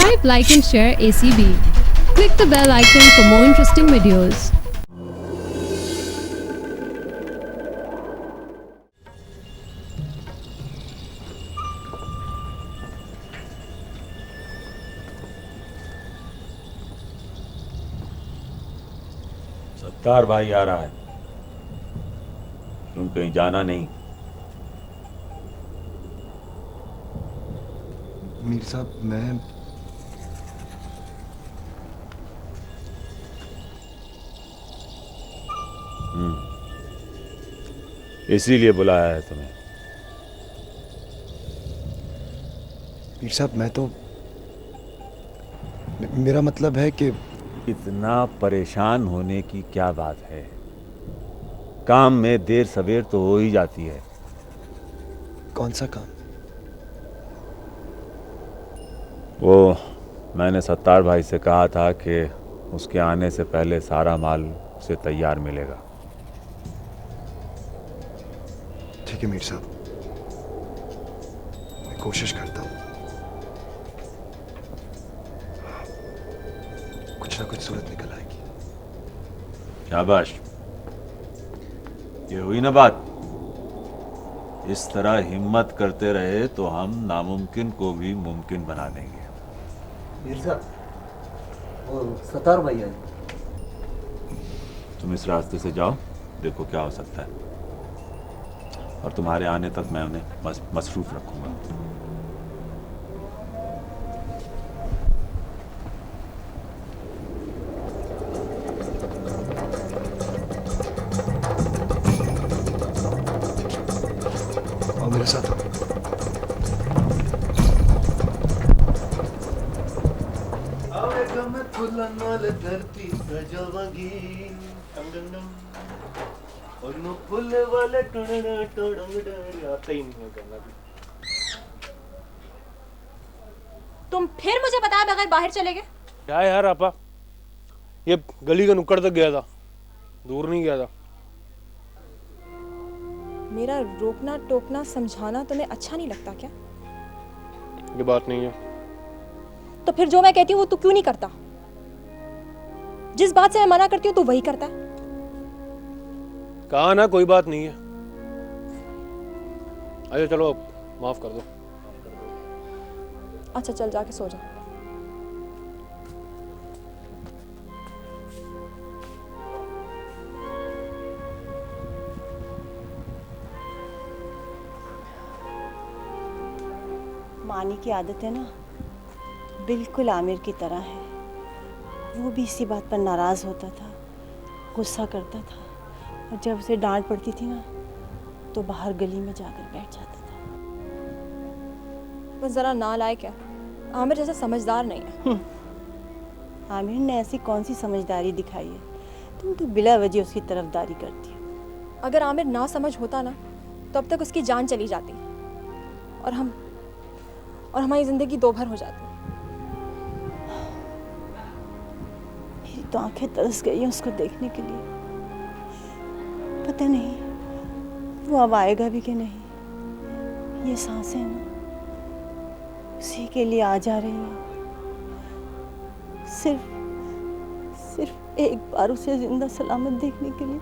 Subscribe, like and share ACB. Click the bell icon for more interesting videos. Sattar भाई आ रहा है। तुम कहीं जाना नहीं। मीर साहब मैं इसीलिए बुलाया है तुम्हें। मीर साहब मैं तो मेरा मतलब है कि इतना परेशान होने की क्या बात है। काम में देर सवेर तो हो ही जाती है। कौन सा काम? वो मैंने सत्तार भाई से कहा था कि उसके आने से पहले सारा माल उसे तैयार मिलेगा। ठीक है मीर साहब, मैं कोशिश करता हूँ। कुछ ना कुछ सूरत निकल आएगी। शाबाश, ये हुई ना बात। इस तरह हिम्मत करते रहे तो हम नामुमकिन को भी मुमकिन बना देंगे। मीर साहब, वो सत्तार भाई आए। तुम इस रास्ते से जाओ, देखो क्या हो सकता है, और तुम्हारे आने तक मैं उन्हें मसरूफ रखूंगा। और मेरे साथ आओ। धरती सजावगी फूल वाले आता ही नहीं है गाना भी। तुम फिर मुझे बताया बगैर बाहर चले गए? क्या यार आपा, ये गली का नुक्कड़ तक गया था, दूर नहीं गया था। मेरा रोकना टोकना समझाना तुम्हें अच्छा नहीं लगता क्या? ये बात नहीं है। तो फिर जो मैं कहती हूँ वो तू क्यों नहीं करता? जिस बात से मैं मना करती हूँ तू वही करता है। कहा ना कोई बात नहीं है। अच्छा चलो अब माफ कर दो। अच्छा चल जाके सो जा। मानी की आदत है ना, बिल्कुल आमिर की तरह है। वो भी इसी बात पर नाराज होता था, गुस्सा करता था, और जब उसे डांट पड़ती थी ना तो बाहर गली में जाकर बैठ जाता था। बस जरा नालायक है, आमिर जैसा समझदार नहीं है। आमिर ने ऐसी कौन सी समझदारी दिखाई है? तुम तो बिला वजह उसकी तरफदारी करती हो। अगर आमिर ना समझ होता ना तो अब तक उसकी जान चली जाती और हमारी जिंदगी दो भर हो जाती। मेरी तो आंखें तरस गई हैं उसको देखने के लिए। पता नहीं वो अब आएगा भी कि नहीं। ये सांसें ना उसी के लिए आ जा रही हैं। सिर्फ एक बार उसे जिंदा सलामत देखने के लिए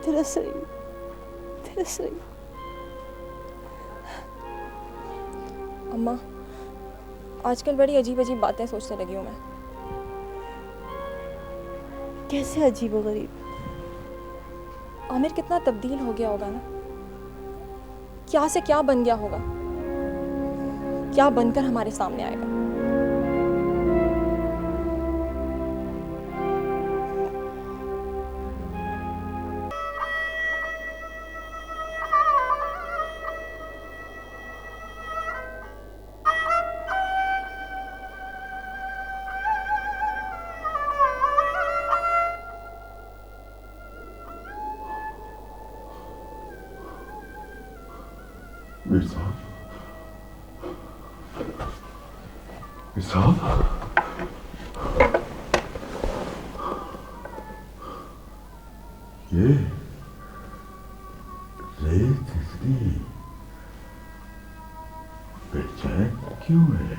तरस रही। अम्मा, आजकल बड़ी अजीब अजीब बातें सोचने लगी हूँ मैं। कैसे अजीब व गरीब? आमिर कितना तब्दील हो गया होगा ना। क्या से क्या बन गया होगा, क्या बनकर हमारे सामने आएगा। मीर साहब, ये रेत इतनी बेचैन क्यों है?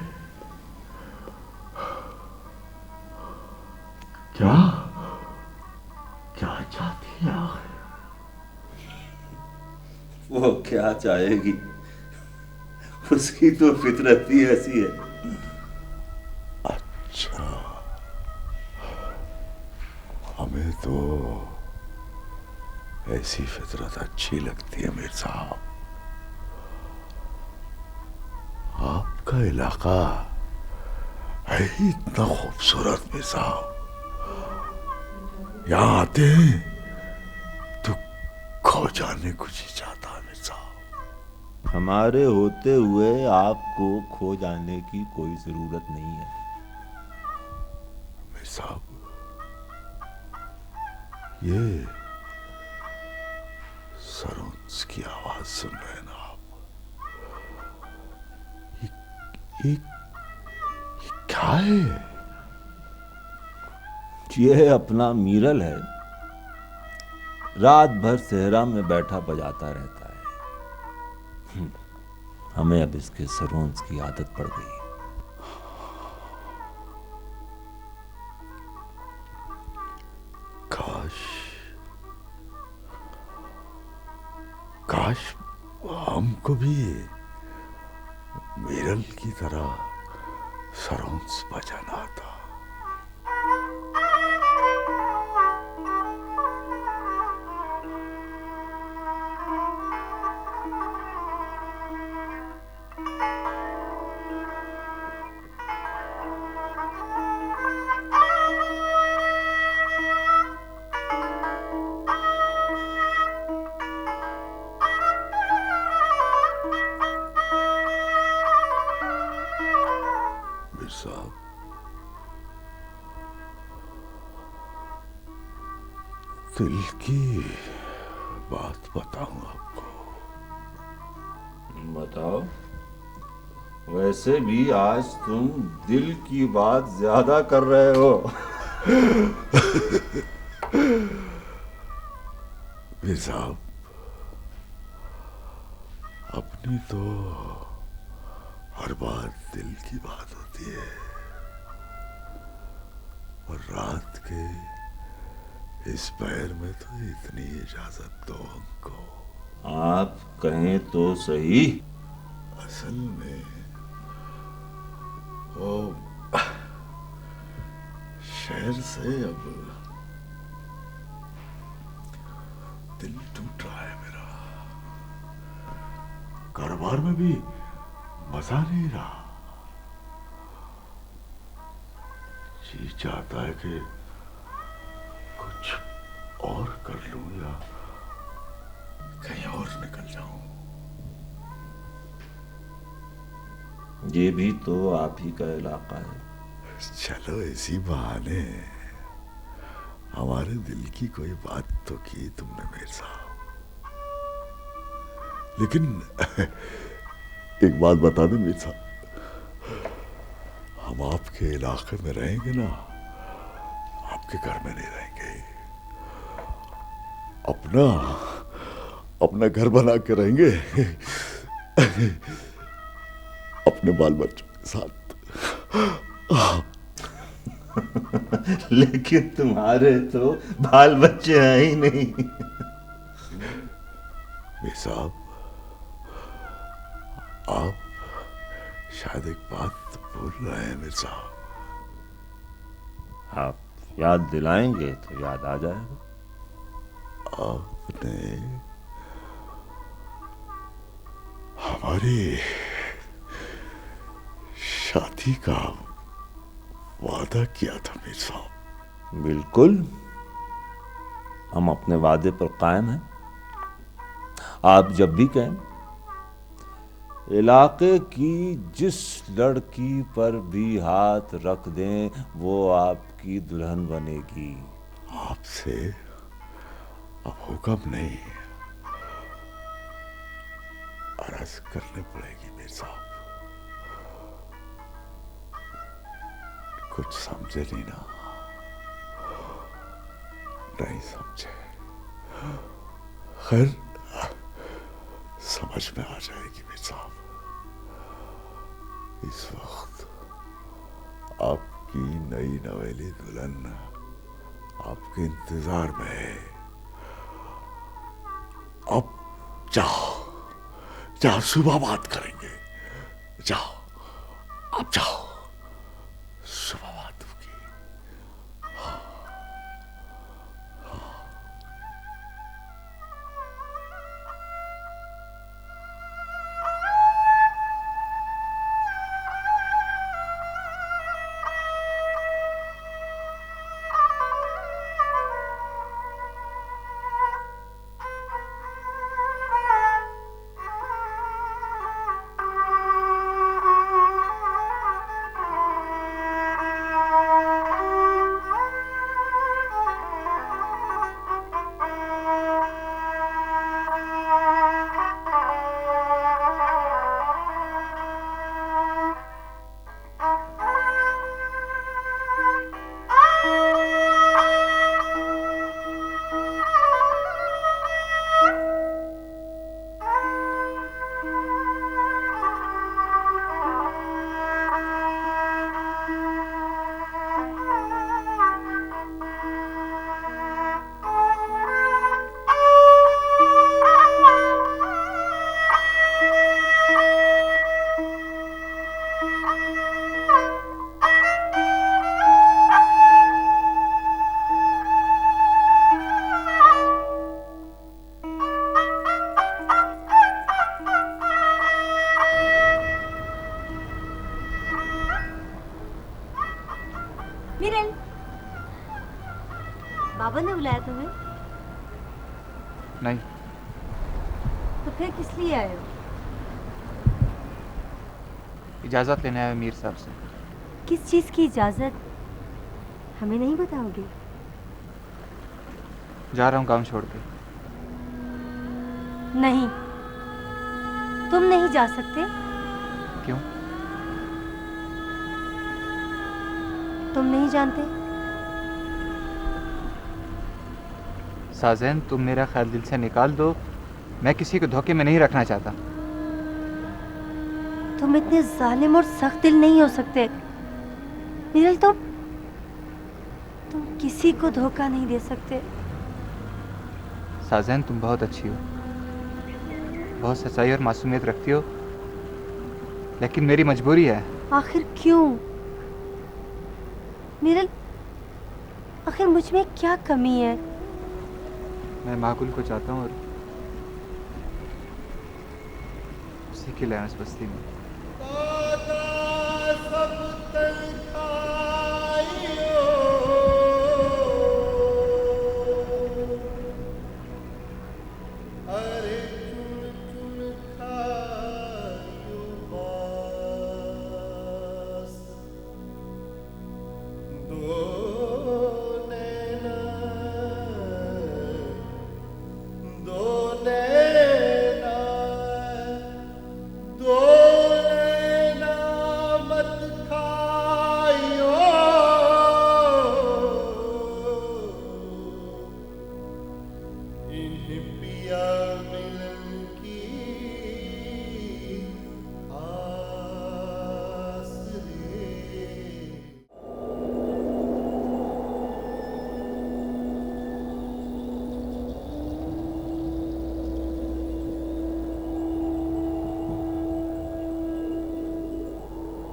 चाहेगी, उसकी तो फितरत ही ऐसी है। अच्छा, हमें तो ऐसी फितरत अच्छी लगती है मीर साहब। आपका इलाका है ही इतना खूबसूरत मीर साहब, यहाँ आते हैं तो खो जाने को जी चाहता है मीर साहब। हमारे होते हुए आपको खो जाने की कोई जरूरत नहीं है। मीर साहब, ये सरोंस की आवाज सुन रहे हैं ना आप? ये क्या है? ये अपना मीरल है, रात भर सेहरा में बैठा बजाता रहता है। हमें अब इसके सरोंस की आदत पड़ गई। काश हमको भी मीरल की तरह सरोंस बजाना आता। साहब, दिल की बात बताऊं आपको? बताओ। वैसे भी आज तुम दिल की बात ज्यादा कर रहे हो। मीर साहब, अपनी तो हर बात दिल की बात होती है, और रात के इस पैर में तो इतनी इजाजत दो हमको। आप कहें तो सही। असल में वो शहर से अब दिल टूट रहा है मेरा। कारोबार में भी मजा नहीं रहा। जी चाहता है कि कुछ और कर लूं या कहीं और निकल जाऊं। ये भी तो आप ही का इलाका है। चलो, इसी बहाने हमारे दिल की कोई बात तो की तुमने मीर साहब। लेकिन एक बात बता दें मीर साहब, हम आपके इलाके में रहेंगे ना, आपके घर में नहीं रहेंगे। अपना घर बना के रहेंगे अपने बाल बच्चों के साथ। लेकिन तुम्हारे तो बाल बच्चे हैं ही नहीं। मीर साहब, आप शायद एक बात भूल रहे हैं मीर साहब। आप याद दिलाएंगे तो याद आ जाएगा। आपने हमारी शादी का वादा किया था मीर साहब। बिल्कुल, हम अपने वादे पर कायम हैं। आप जब भी कहें, इलाके की जिस लड़की पर भी हाथ रख दें वो आपकी दुल्हन बनेगी। आपसे अब हुक्म नहीं, अर्ज करनी पड़ेगी मीर साहब। कुछ समझे नहीं ना? नहीं समझे? खैर, समझ में आ जाएगी मीर साहब। इस वक्त आपकी नई नवेली दुल्हन आपके इंतजार में है। अब जाओ, जाओ, सुबह बात करेंगे। जाओ, आप जाओ, सुबह बात होगी। मिरल, बाबा ने बुलाया तुम्हें? नहीं। तो फिर किस लिए आए हो? इजाज़त लेने आया मीर साहब से। किस चीज़ की इजाज़त? हमें नहीं बताओगे? जा रहा हूँ गांव छोड़ के। नहीं, तुम नहीं जा सकते। क्यों? तुम नहीं जानते? साज़ेन, तुम मेरा ख्याल दिल से निकाल दो। मैं किसी को धोखे में नहीं रखना चाहता। तुम इतने जालिम और सख्त दिल नहीं हो सकते। मिरल, तुम किसी को धोखा नहीं दे सकते। साज़ेन, तुम बहुत अच्छी हो, बहुत सच्चाई और मासूमियत रखती हो, लेकिन मेरी मजबूरी है। आखिर क्यों? मिरल, आखिर मुझ में क्या कमी है? मैं माकुल को चाहता हूँ और उसी के लिए इस बस्ती में।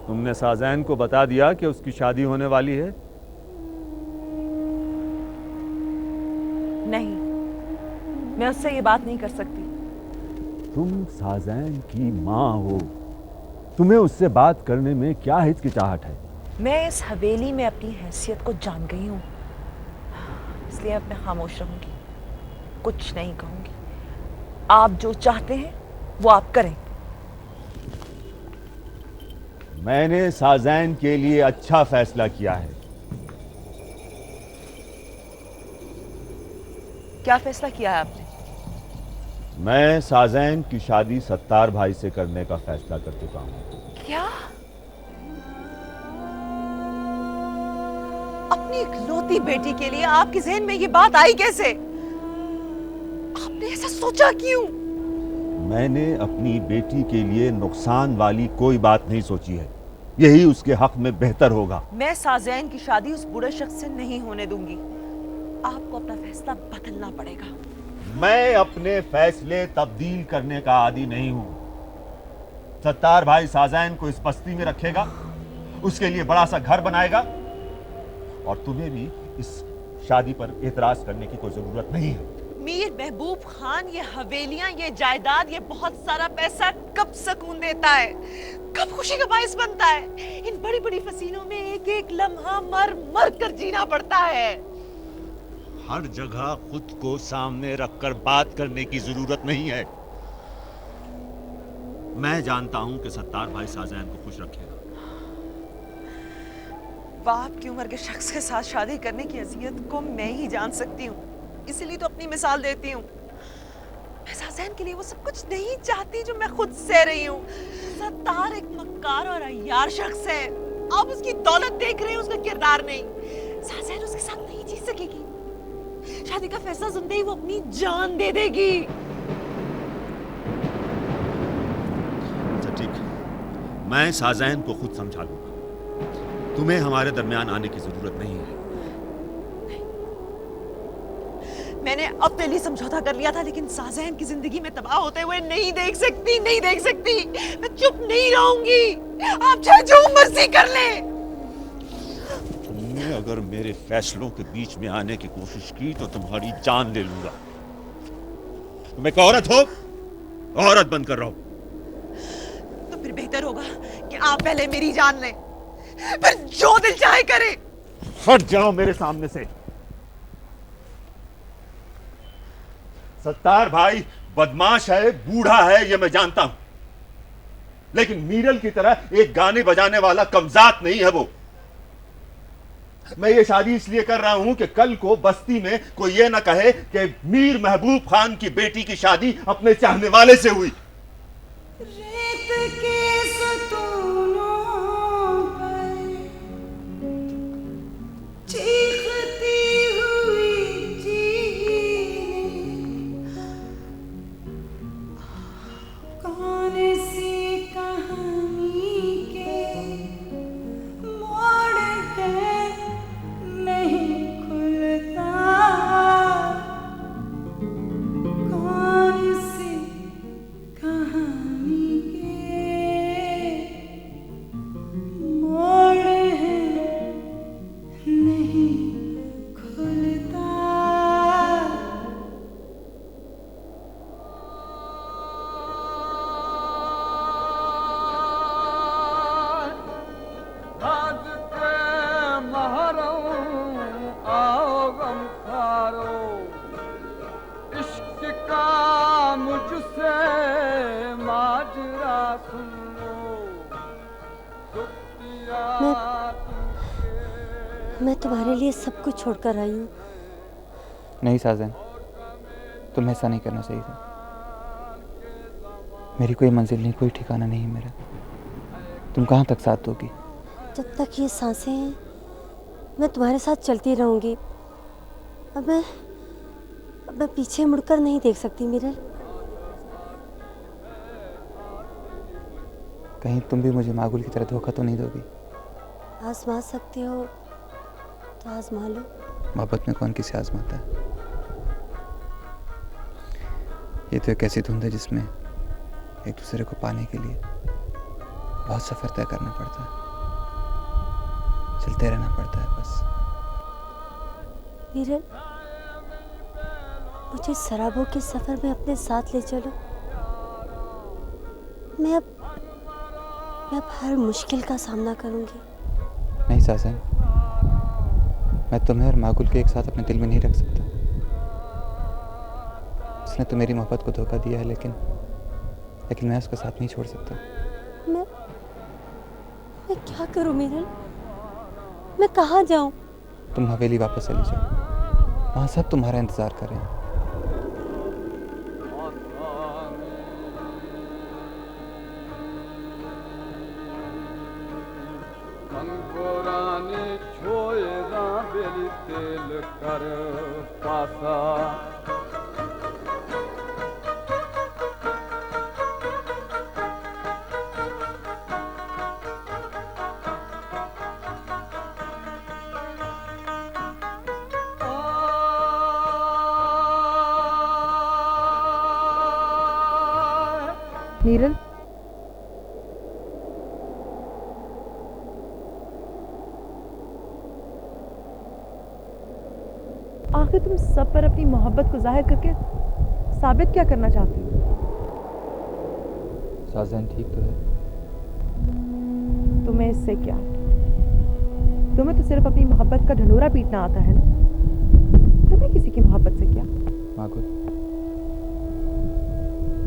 तुमने साज़ैन को बता दिया कि उसकी शादी होने वाली है? नहीं, मैं उससे ये बात नहीं कर सकती। तुम साज़ैन की माँ हो, तुम्हें उससे बात करने में क्या हिचकिचाहट है? मैं इस हवेली में अपनी हैसियत को जान गई हूँ, इसलिए अब मैं खामोश रहूंगी, कुछ नहीं कहूंगी। आप जो चाहते हैं वो आप करें। मैंने साज़ैन के लिए अच्छा फैसला किया है। क्या फैसला किया है आपने? मैं साज़ैन की शादी सत्तार भाई से करने का फैसला कर चुका हूँ। क्या? अपनी इकलौती बेटी के लिए आपके ज़हन में ये बात आई कैसे? आपने ऐसा सोचा क्यों? मैंने अपनी बेटी के लिए नुकसान वाली कोई बात नहीं सोची है। यही उसके हक में बेहतर होगा। मैं साज़ैन की शादी उस बूढ़े शख्स से नहीं होने दूंगी। आपको अपना फैसला बदलना पड़ेगा। मैं अपने फैसले तब्दील करने का आदी नहीं हूं। सत्तार भाई साजैन को इस बस्ती में रखेगा, उसके लिए बड़ा सा घर बनाएगा, और तुम्हें भी इस शादी पर एतराज करने की कोई जरूरत नहीं है। मीर महबूब खान ये हवेलियां, ये जायदाद, ये बहुत सारा पैसा कब सुकून देता है, कब खुशी का बायस बनता है? इन बड़ी बड़ी फसीलों में एक एक लम्हा मर मर कर जीना पड़ता है। हर जगह खुद को सामने रखकर बात करने की जरूरत नहीं है। मैं जानता हूं कि सत्तार भाई साजैन को खुश रखेगा। बाप की उम्र के शख्स के साथ शादी करने की अजियत को मैं ही जान सकती हूँ, इसीलिए तो अपनी मिसाल देती हूँ। मैं साजैन के लिए वो सब कुछ नहीं चाहती जो मैं खुद सह रही हूँ। सत्तार एक मक्कार और अय्यार शख्स है। आप उसकी दौलत देख रहे हैं, उसका किरदार नहीं। साजैन उसके साथ नहीं जी सकेगी। शादी का फैसला सुनते ही वो अपनी जान दे देगी। अच्छा ठीक, मैं साजैन को खुद समझा लूंगा। तुम्हें हमारे दरमियान आने की जरूरत नहीं है। मैंने अपने लिए समझौता कर लिया था, लेकिन साजैन की जिंदगी में तबाह होते हुए नहीं देख सकती, नहीं देख सकती। मैं चुप नहीं रहूंगी। आप चाहे जो मर्जी कर ले। तुमने अगर मेरे फैसलों के बीच में आने की कोशिश की तो तुम्हारी जान ले लूंगा। तुम एक औरत हो, औरत बनकर रहो। तो फिर बेहतर होगा कि आप पहले मेरी जान लें, फिर जो दिल चाहे करे। हट जाओ मेरे सामने से। सत्तार भाई बदमाश है, बूढ़ा है, यह मैं जानता हूं, लेकिन मीरल की तरह एक गाने बजाने वाला कमजात नहीं है वो। मैं ये शादी इसलिए कर रहा हूं कि कल को बस्ती में कोई ये ना कहे कि मीर महबूब खान की बेटी की शादी अपने चाहने वाले से हुई। रेत के सतूनों पर चीखती हुई कौन सी कहानी के मोड़ है नहीं खुलता, कौन सी कहानी के मोड़ है नहीं खुलता। मैं तुम्हारे लिए सब कुछ छोड़कर आई हूँ। नहीं साजन, तुम्हें ऐसा नहीं करना चाहिए था। मेरी कोई मंजिल नहीं, कोई ठिकाना नहीं मेरा। तुम कहाँ तक साथ दोगी? जब तक ये सांसें हैं मैं तुम्हारे साथ चलती रहूंगी। अब मैं पीछे मुड़कर नहीं देख सकती मीरल। कहीं तुम भी मुझे मागुल की तरह धोखा तो नहीं दोगी? आजमा सकते हो तो आजमा लो। मोहब्बत में कौन किसे आजमाता है? ये तो एक ऐसी धुंध है जिसमें एक दूसरे को पाने के लिए बहुत सफर तय करना पड़ता है, चलते रहना पड़ता है बस। मीरल, मुझे शराबों के सफर में अपने साथ ले चलो। मैं अब हर मुश्किल का सामना करूंगी। नहीं साजन, मैं तुम्हें और मागुल के एक साथ अपने दिल में नहीं रख सकता। उसने तो मेरी मोहब्बत को धोखा दिया है, लेकिन मैं उसका साथ नहीं छोड़ सकता। मैं क्या करूं मीरल? मैं कहाँ जाऊं? तुम हवेली वापस चली जाओ, वहां सब तुम्हारा इंतजार कर रहे हैं। तेल कर पासा मीरल, आखिर तुम सब पर अपनी मोहब्बत को जाहिर करके साबित क्या करना चाहते हो? साजन ठीक तो है? तुम्हें इससे क्या? तुम्हें तो सिर्फ अपनी मोहब्बत का ढंढोरा पीटना आता है ना। तुम्हें किसी की मोहब्बत से क्या? माकुल,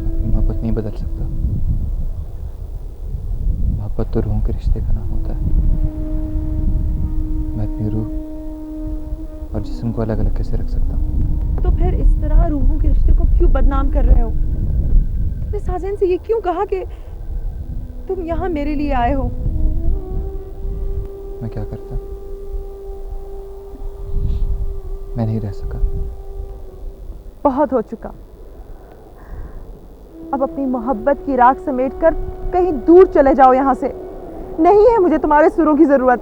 अपनी मोहब्बत नहीं बदल सकता। मोहब्बत तो रूह के रिश्ते का नाम होता है। मैं अपनी रूह और जिस्म को अलग अलग कैसे रख सकता हूँ? तो फिर इस तरह रूहों के रिश्ते को क्यों बदनाम कर रहे हो? तुमने साजन से ये क्यों कहा कि तुम यहाँ मेरे लिए आए हो? मैं क्या करता? मैं नहीं रह सका। बहुत हो चुका। अब अपनी मोहब्बत की राख समेट कर कहीं दूर चले जाओ यहाँ से। नहीं है मुझे तुम्हारे सुरों की जरूरत।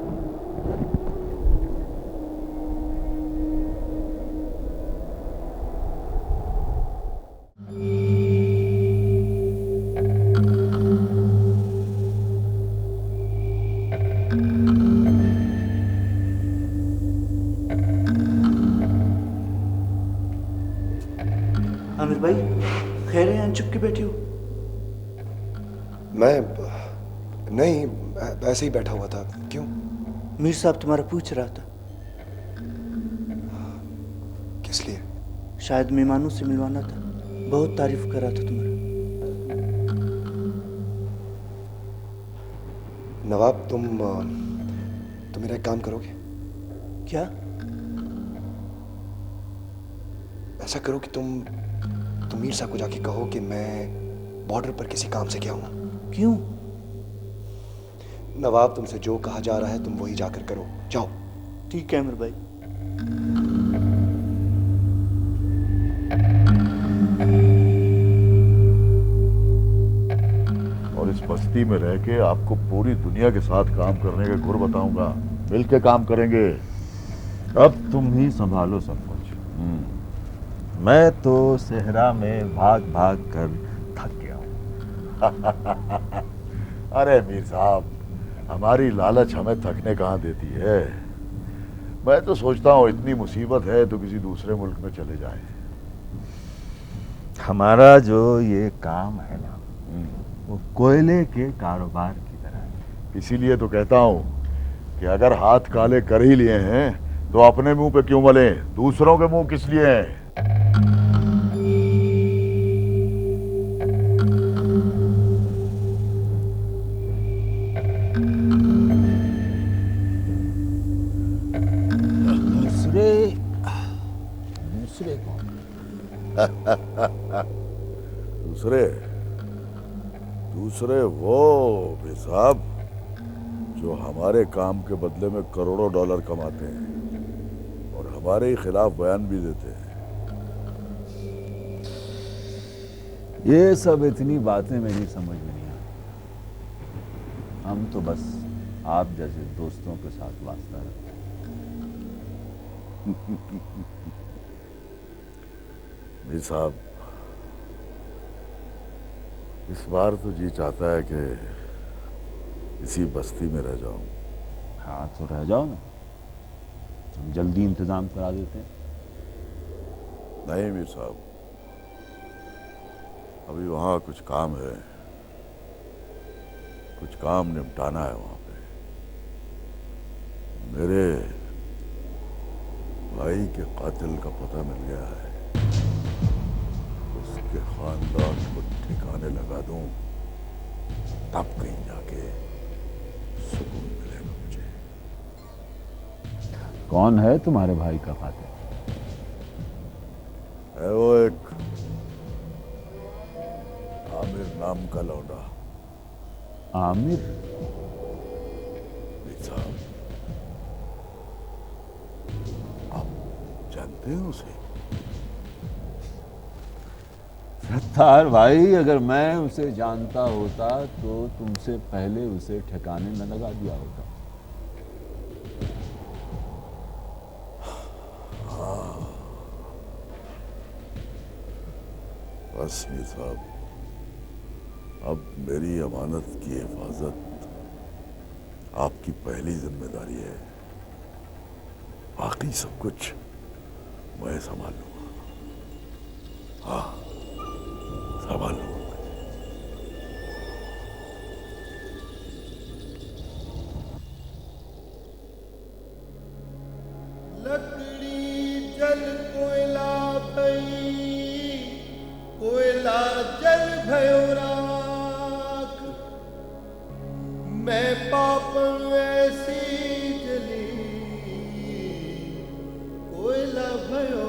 आमिर भाई, खैर है, चुप के बैठी हो? मैं नहीं, ऐसे ही बैठा हुआ था। क्यों? मीर साहब तुम्हारा पूछ रहा था। किस लिए? शायद मेहमानों से मिलवाना था। बहुत तारीफ कर रहा था तुम्हारा। नवाब, तुम मेरा एक काम करोगे? क्या? ऐसा करो कि तुम मीर साहब को जाके कहो कि मैं बॉर्डर पर किसी काम से गया हूं। क्यों? नवाब, तुमसे जो कहा जा रहा है तुम वही जाकर करो। जाओ। ठीक है अमर भाई। और इस बस्ती में रह के आपको पूरी दुनिया के साथ काम करने के गुर बताऊंगा। मिलके काम करेंगे। अब तुम ही संभालो सब कुछ। मैं तो सहरा में भाग भाग कर थक गया हूं। अरे मीर साहब, हमारी लालच हमें थकने कहाँ देती है। मैं तो सोचता हूँ इतनी मुसीबत है तो किसी दूसरे मुल्क में चले जाए। हमारा जो ये काम है ना, वो कोयले के कारोबार की तरह है। इसीलिए तो कहता हूँ कि अगर हाथ काले कर ही लिए हैं तो अपने मुंह पे क्यों मले, दूसरों के मुंह किस लिए हैं। दूसरे कौन? दूसरे वो भी साहब जो हमारे काम के बदले में करोड़ों डॉलर कमाते हैं और हमारे ही खिलाफ बयान भी देते हैं। ये सब इतनी बातें मेरी समझ में नहीं आती। हम तो बस आप जैसे दोस्तों के साथ वास्ता रखते हैं। जी साहब, इस बार तो जी चाहता है कि इसी बस्ती में रह जाऊं। हाँ तो रह जाओ ना, हम जल्दी इंतजाम करा देते हैं। नहीं मीर साहब, अभी वहाँ कुछ काम है, कुछ काम निपटाना है वहाँ पे। मेरे भाई के कातिल का पता मिल गया है। उसके खानदान को ठिकाने लगा दूं, तब कहीं जाके सुकून मिलेगा मुझे। कौन है तुम्हारे भाई का कातिल? है वो एक आमिर नाम का लौंडा। आमिर? साहब, आप जानते हैं उसे? सत्तार भाई, अगर मैं उसे जानता होता तो तुमसे पहले उसे ठिकाने न लगा दिया होता। हाँ, बस मीर साहब, अब मेरी अमानत की हिफाजत आपकी पहली जिम्मेदारी है। बाकी सब कुछ मैं संभाल लूंगा। हाँ, संभाल लूंगा। लकड़ी जल कोयला भई, कोयला जल भयो राख, मैं पापन ऐसी जली, कोयला भयो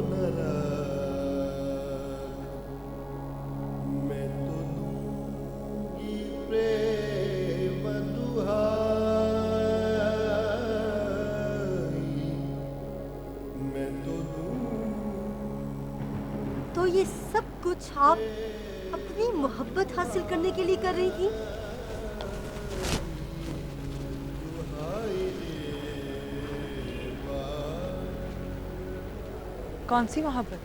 न राख। मैं तो दूंगी प्रेम दुहाई, मैं तो तो ये सब कुछ आप अपनी मोहब्बत हासिल करने के लिए कर रही थी? कौन सी मोहब्बत?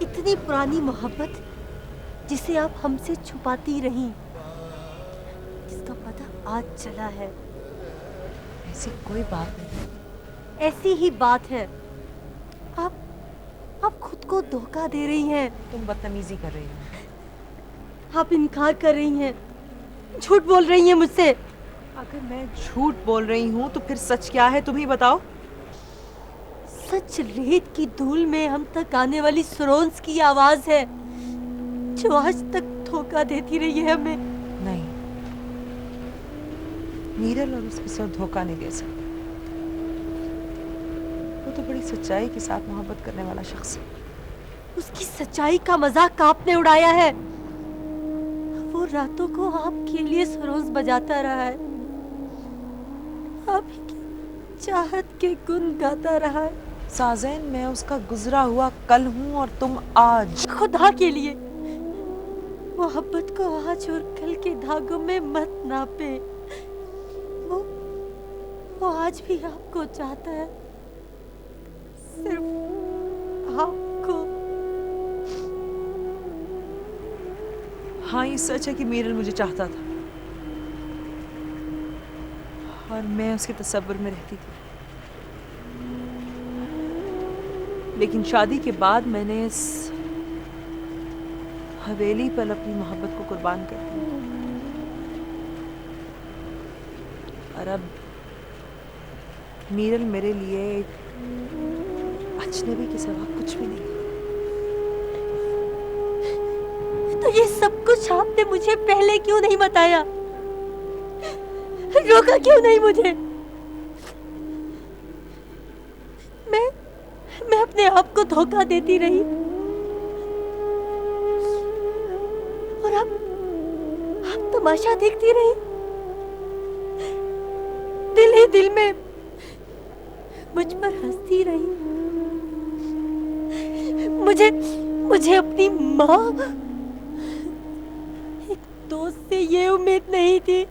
इतनी पुरानी मोहब्बत जिसे आप हमसे छुपाती रहीं, जिसका पता आज चला है। ऐसी कोई बात नहीं। ऐसी ही बात है। आप खुद को धोखा दे रही हैं। तुम बदतमीजी कर रही हो। आप इनकार कर रही हैं, झूठ बोल रही हैं मुझसे। अगर मैं झूठ बोल रही हूँ तो फिर सच क्या है, तुम ही बताओ। सच रेत की धूल में हम तक आने वाली सुरोंस की आवाज है, जो आज तक धोखा देती रही है हमें। नहीं, मीरल और उसके साथ धोखा नहीं दे सकते। वो तो बड़ी सच्चाई के साथ मोहब्बत करने वाला शख्स है। उसकी सच्चाई का मजाक आपने उड़ाया है। वो रातों को आपके लिए सरोज बजाता रहा है, आपकी चाहत के गुन गाता रहा है। साज़ेन, मैं उसका गुजरा हुआ कल हूँ और तुम आज। खुदा के लिए मोहब्बत को आज और कल के धागों में मत नापे। वो आज भी आपको चाहता है, सिर्फ आपको। हाँ, ये सच है कि मीरल मुझे चाहता था और मैं उसके तसव्वुर में रहती थी। लेकिन शादी के बाद मैंने इस हवेली पर अपनी मोहब्बत को कुर्बान कर दिया और अब मीरल मेरे लिए एक अजनबी के सिवा कुछ भी नहीं। तो ये सब कुछ आपने मुझे पहले क्यों नहीं बताया? रोका क्यों नहीं मुझे? मैं अपने आप को धोखा देती रही और आप तमाशा देखती रही। दिल ही दिल में मुझ पर हंसती रही। मुझे अपनी माँ, एक दोस्त से ये उम्मीद नहीं थी।